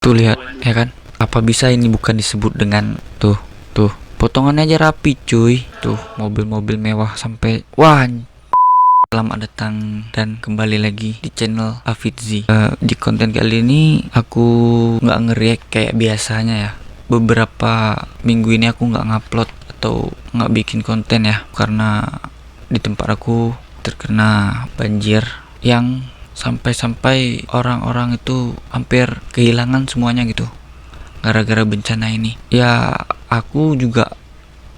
Tuh lihat, ya kan? Apa bisa ini bukan disebut dengan tuh potongannya aja rapi cuy. Tuh mobil-mobil mewah sampai wah. Selamat datang dan kembali lagi di channel Afidzi. Di konten kali ini aku nggak nge-react kayak biasanya ya. Beberapa minggu ini aku nggak ngupload atau nggak bikin konten ya karena di tempat aku terkena banjir yang sampai-sampai orang-orang itu hampir kehilangan semuanya gitu gara-gara bencana ini. Ya aku juga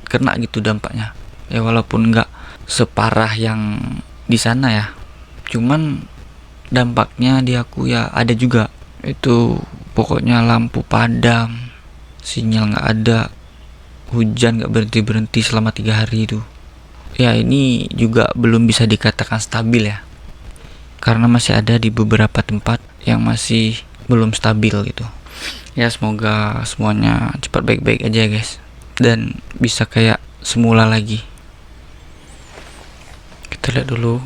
kena gitu dampaknya. Ya walaupun nggak separah yang di sana ya, cuman dampaknya di aku ya ada juga. Itu pokoknya lampu padam, sinyal nggak ada, hujan nggak berhenti selama 3 hari itu. Ya ini juga belum bisa dikatakan stabil ya, karena masih ada di beberapa tempat yang masih belum stabil gitu. Ya semoga semuanya cepat baik-baik aja guys, dan bisa kayak semula lagi. Kita lihat dulu.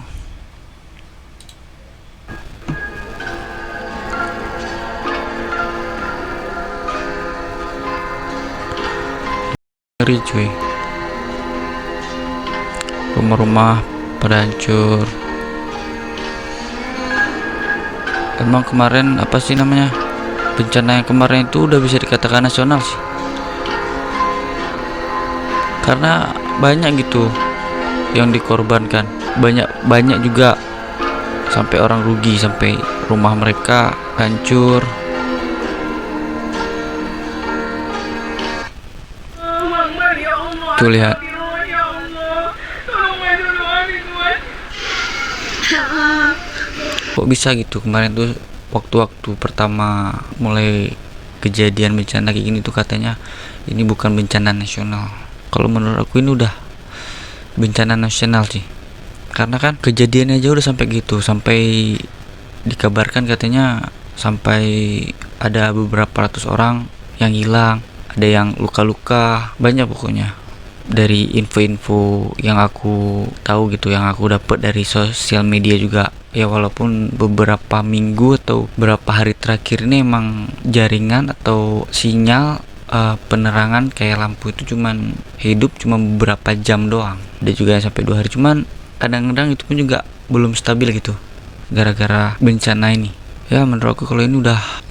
Ngeri cuy, rumah-rumah pada hancur. Emang kemarin apa sih namanya, bencana yang kemarin itu udah bisa dikatakan nasional sih, karena banyak gitu yang dikorbankan, banyak juga sampai orang rugi, sampai rumah mereka hancur. Tuh lihat, kok bisa gitu kemarin tuh waktu-waktu pertama mulai kejadian bencana kayak gini tuh katanya ini bukan bencana nasional. Kalau menurut aku ini udah bencana nasional sih, karena kan kejadiannya aja udah sampai gitu, sampai dikabarkan katanya sampai ada beberapa ratus orang yang hilang, ada yang luka-luka, banyak pokoknya. Dari info-info yang aku tahu gitu, yang aku dapat dari sosial media juga ya, walaupun beberapa minggu atau beberapa hari terakhir ini emang jaringan atau sinyal penerangan kayak lampu itu cuman hidup cuma beberapa jam doang, ada juga yang sampai 2 hari, cuman kadang-kadang itu pun juga belum stabil gitu gara-gara bencana ini. Ya menurut aku kalau ini udah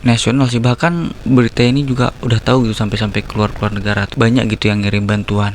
nasional sih, bahkan berita ini juga udah tahu gitu sampai keluar negara, banyak gitu yang ngirim bantuan.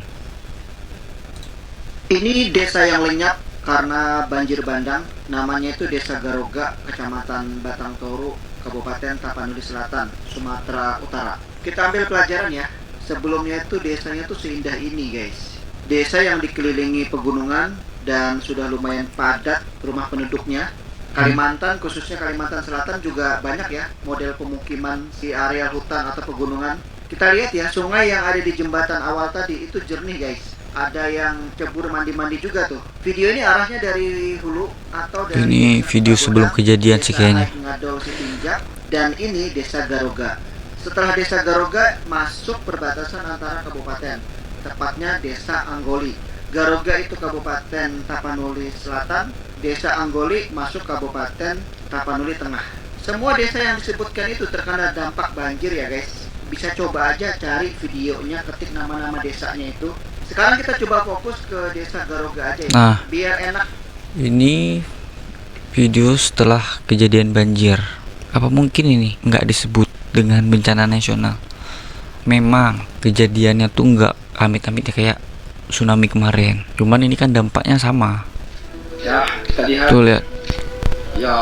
Ini desa yang lenyap karena banjir bandang, namanya itu Desa Garoga, Kecamatan Batang Toru, Kabupaten Tapanuli Selatan, Sumatera Utara. Kita ambil pelajaran ya. Sebelumnya itu desanya tuh seindah ini guys. Desa yang dikelilingi pegunungan dan sudah lumayan padat rumah penduduknya. Kalimantan, khususnya Kalimantan Selatan juga banyak ya model pemukiman di area hutan atau pegunungan. Kita lihat ya, sungai yang ada di jembatan awal tadi itu jernih guys. Ada yang cebur mandi-mandi juga tuh. Video ini arahnya dari hulu atau dari Ini video sebelum kejadian sih kayaknya. Ngadol Sitinjak, dan ini Desa Garoga. Setelah Desa Garoga masuk perbatasan antara kabupaten, tepatnya Desa Anggoli. Garoga itu Kabupaten Tapanuli Selatan, Desa Anggoli masuk Kabupaten Tapanuli Tengah. Semua desa yang disebutkan itu terkena dampak banjir ya guys. Bisa coba aja cari videonya, ketik nama-nama desanya itu. Sekarang kita coba fokus ke Desa Garoga aja ya, Nah, biar enak. ini video setelah kejadian banjir. Apa mungkin ini nggak disebut dengan bencana nasional? Memang kejadiannya tuh nggak amit-amit ya kayak tsunami kemarin, cuman ini kan dampaknya sama. Ya, kita lihat. Tuh lihat. Ya,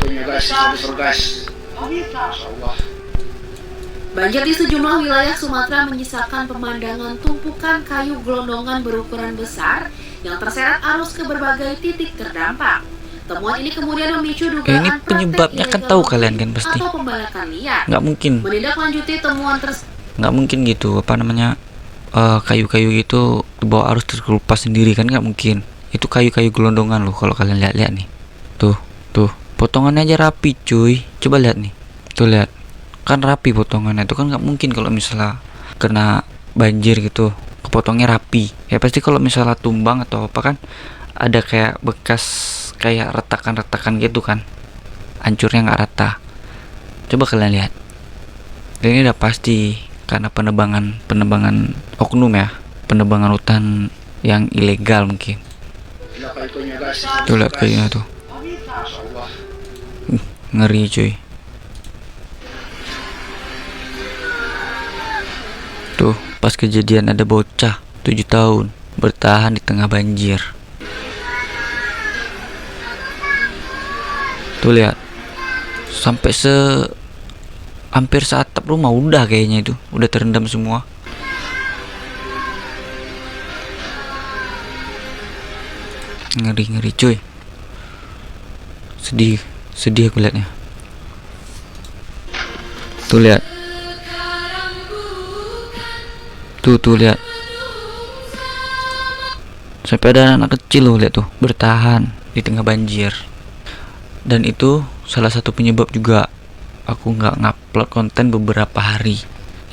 ya guys, guys. Insyaallah. Banjir di sejumlah wilayah Sumatera menyisakan pemandangan tumpukan kayu gelondongan berukuran besar yang terseret arus ke berbagai titik terdampak. Temuan ini kemudian memicu dugaan Ini penyebabnya kan tahu kalian kan pasti. atau pembalakan liar. Nggak mungkin. Menindaklanjuti temuan tersebut. Nggak mungkin gitu, apa namanya, kayu-kayu gitu dibawa arus terkelupas sendiri kan, nggak mungkin. Itu kayu-kayu gelondongan loh, kalau kalian lihat nih. Tuh potongannya aja rapi cuy, coba lihat nih. Tuh lihat, kan rapi potongannya. Itu kan nggak mungkin kalau misalnya kena banjir gitu kepotongnya rapi. Ya pasti kalau misalnya tumbang atau apa kan ada kayak bekas, kayak retakan-retakan gitu kan, hancurnya nggak rata. Coba kalian lihat. Dan ini udah pasti karena penebangan oknum ya, penebangan hutan yang ilegal mungkin. Lihat kayunya guys. Tuh lihat kayunya tuh. Masya Allah. Ngeri cuy. Tuh pas kejadian ada bocah 7 tahun bertahan di tengah banjir. Tuh lihat, sampai hampir seatap rumah udah kayaknya itu udah terendam semua. Ngeri cuy. Sedih aku liatnya. Tuh lihat. Tuh lihat. Sampai ada anak kecil loh, lihat tuh, bertahan di tengah banjir. Dan itu salah satu penyebab juga aku nggak ngupload konten beberapa hari.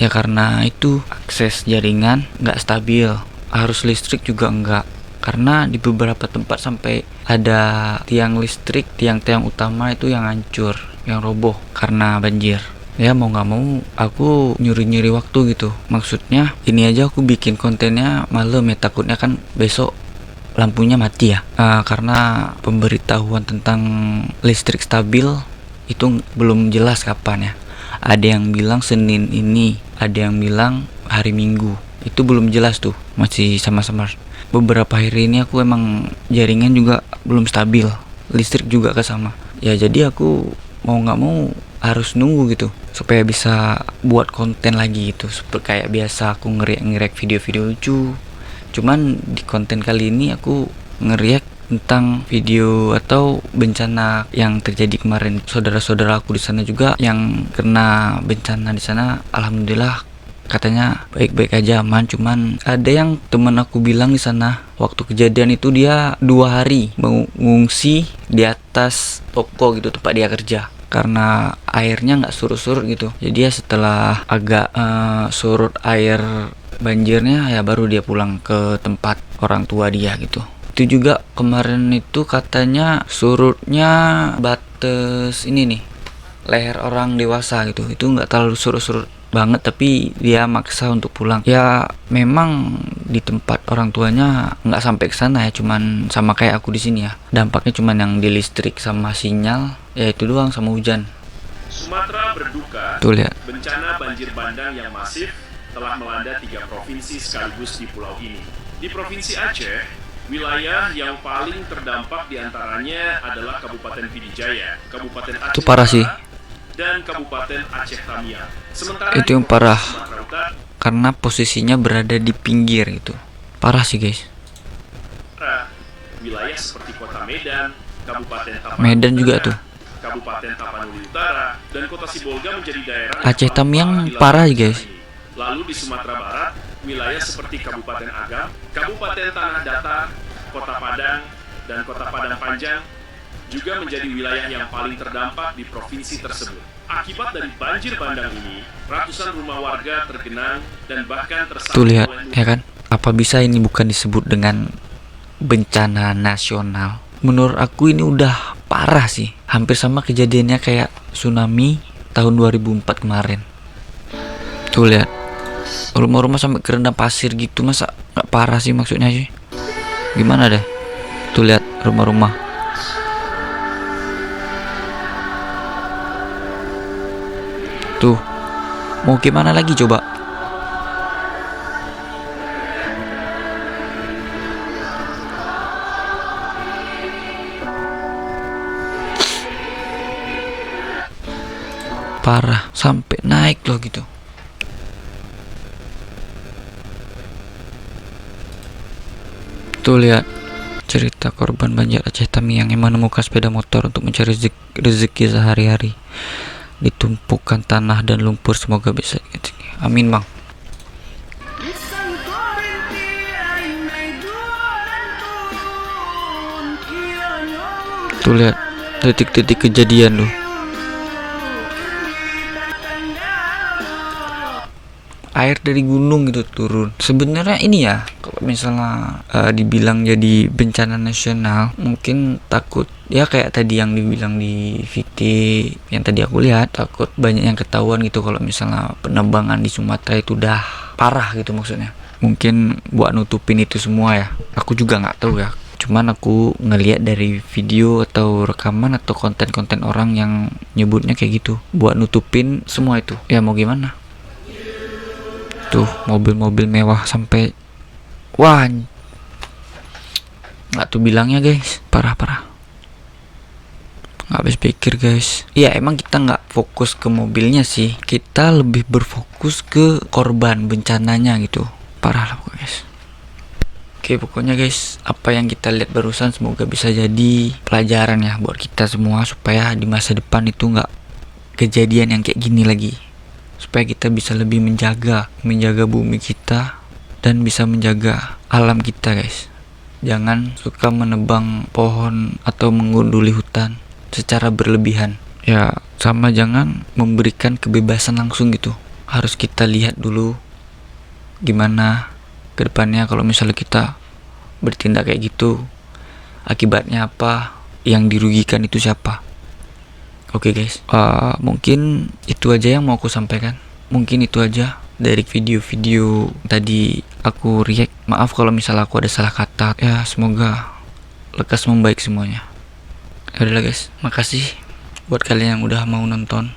Ya karena itu akses jaringan nggak stabil, arus listrik juga nggak. Karena di beberapa tempat sampai ada tiang listrik, tiang utama itu yang hancur, yang roboh karena banjir. Ya mau nggak mau aku nyuri waktu gitu. Maksudnya ini aja aku bikin kontennya malam ya, takutnya kan besok lampunya mati ya. Karena pemberitahuan tentang listrik stabil itu belum jelas kapan ya. Ada yang bilang Senin ini, ada yang bilang hari Minggu. Itu belum jelas tuh, masih sama-sama. Beberapa hari ini aku emang jaringan juga belum stabil, listrik juga sama. Ya jadi aku mau nggak mau harus nunggu gitu supaya bisa buat konten lagi gitu. Seperti kayak biasa aku ngeriak video-video lucu. Cuman di konten kali ini aku ngeriak tentang video atau bencana yang terjadi kemarin. Saudara-saudara aku di sana juga yang kena bencana di sana, alhamdulillah katanya baik-baik aja, aman. Cuman ada yang teman aku bilang di sana waktu kejadian itu dia 2 hari mengungsi di atas toko gitu tempat dia kerja karena airnya nggak surut-surut gitu. Jadi ya setelah agak surut air banjirnya ya baru dia pulang ke tempat orang tua dia gitu. Itu juga kemarin itu katanya surutnya batas ini nih, leher orang dewasa gitu. Itu nggak terlalu surut-surut banget tapi dia maksa untuk pulang. Ya memang di tempat orang tuanya nggak sampai ke sana ya, cuman sama kayak aku di sini ya. Dampaknya cuman yang di listrik sama sinyal, ya itu doang sama hujan. Sumatera berduka. Tuh lihat. Bencana banjir bandang yang masif telah melanda 3 provinsi sekaligus di pulau ini. Di Provinsi Aceh, wilayah yang paling terdampak diantaranya adalah Kabupaten Pidijaya, Kabupaten Aceh Itu parah sih. dan Kabupaten Aceh Tamiang. Sementara Itu yang parah Sumatera Utara, karena posisinya berada di pinggir gitu. Parah sih guys. wilayah seperti Kota Medan, Kabupaten Tapanuli Medan juga Tengah, tuh. Kabupaten Tapanuli Utara, dan Kota Sibolga menjadi daerah yang Aceh paling Tamiang dilanda parah bencana guys. ini. Lalu di Sumatera Barat, wilayah seperti Kabupaten Agam, Kabupaten Tanah Datar, Kota Padang, dan Kota Padang Panjang juga menjadi wilayah yang paling terdampak di provinsi tersebut. Akibat dari banjir bandang ini, ratusan rumah warga tergenang dan bahkan Tuh tersangkut lihat oleh ya kan. Apa bisa ini bukan disebut dengan bencana nasional? Menurut aku ini udah parah sih. Hampir sama kejadiannya kayak tsunami tahun 2004 kemarin. Tuh lihat. Rumah-rumah sampai kerendam pasir gitu, masa nggak parah sih maksudnya sih? Gimana deh? Tuh lihat rumah-rumah. Tuh, mau gimana lagi coba? Parah, sampai naik loh gitu. Tuh lihat cerita korban banjir Aceh Tamiang yang menemukan sepeda motor untuk mencari rezeki sehari-hari di tumpukan tanah dan lumpur. Semoga bisa. Amin bang. Tuh lihat detik-detik kejadian loh. Air dari gunung gitu turun. Sebenarnya ini ya, kalau misalnya dibilang jadi bencana nasional, mungkin takut Ya kayak tadi yang dibilang di VT yang tadi aku lihat, takut banyak yang ketahuan gitu kalau misalnya penebangan di Sumatera itu udah parah gitu maksudnya. Mungkin buat nutupin itu semua ya, aku juga nggak tahu ya. Cuman aku ngelihat dari video atau rekaman atau konten-konten orang yang nyebutnya kayak gitu, buat nutupin semua itu. Ya mau gimana? Tuh mobil-mobil mewah sampai wah, nggak tuh bilangnya guys, parah. Nggak habis pikir guys. Iya emang kita nggak fokus ke mobilnya sih, kita lebih berfokus ke korban bencananya gitu. Parah lah pokoknya guys. Oke pokoknya guys, apa yang kita lihat barusan semoga bisa jadi pelajaran ya buat kita semua, supaya di masa depan itu nggak kejadian yang kayak gini lagi, supaya kita bisa lebih menjaga bumi kita dan bisa menjaga alam kita guys. Jangan suka menebang pohon atau menggunduli hutan secara berlebihan ya, sama jangan memberikan kebebasan langsung gitu. Harus kita lihat dulu gimana kedepannya kalau misalnya kita bertindak kayak gitu, akibatnya apa, yang dirugikan itu siapa. Oke guys, mungkin itu aja yang mau aku sampaikan. Mungkin itu aja dari video-video tadi aku react. Maaf kalau misalnya aku ada salah kata ya, semoga lekas membaik semuanya. Yaudah guys, makasih buat kalian yang udah mau nonton.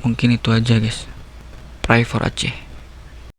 Mungkin itu aja guys. Pray for Aceh.